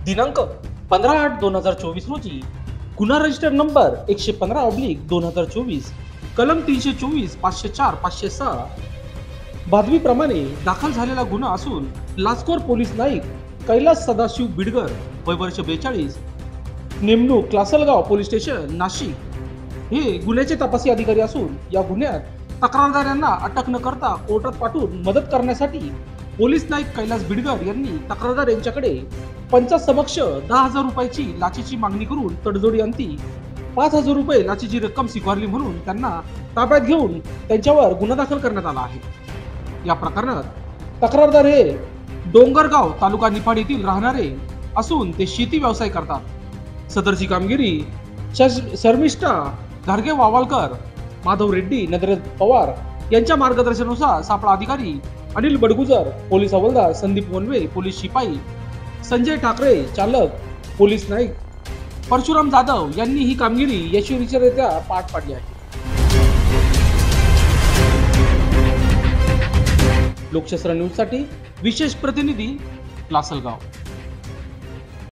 दिनांक 15/8/2024 रोजी गुन्हा रजिस्टर नंबर 115/2024 कलम 324 504 506 बातमीप्रमाणे दाखल झालेला गुन्हा असून लाचखोर पोलीस नाईक कैलास सदाशिव बिडगर वय वर्ष 42 नेमणूक लासलगाव पोलीस स्टेशन नाशिक हे गुन्ह्याचे तपासी अधिकारी असून या गुन्ह्यात तक्रारदारांना अटक न करता कोर्टात पाठवून मदत करण्यासाठी पोलीस नाईक कैलास बिडगर यांनी तक्रारदार यांच्याकडे पंचासमक्ष 10,000 रुपयाची लाचेची मागणी करून तडजोडी अंती 5,000 रुपये लाचेची रक्कम स्वीकारली म्हणून त्यांना ताब्यात घेऊन त्यांच्यावर गुन्हा दाखल करण्यात आला आहे। या प्रकरणात तक्रारदार हे डोंगरगाव तालुका निफाड येथील राहणारे असून ते शेती व्यवसाय करतात। सदरची कामगिरी शर्मिष्ठा घारगे वावलकर, माधव रेड्डी, नरेंद्र पवार यांच्या मार्गदर्शनानुसार सापळा अधिकारी अनिल बडगुजर, पोलीस हवालदार संदीप वनवे, पोलीस शिपाई संजय ठाकरे, चालक पोलीस नाईक परशुराम जाधव यांनी ही कामगिरी यशस्वीरित्या पार पाडली आहे। लोकशास्त्र न्यूज साठी विशेष प्रतिनिधी लासलगाव।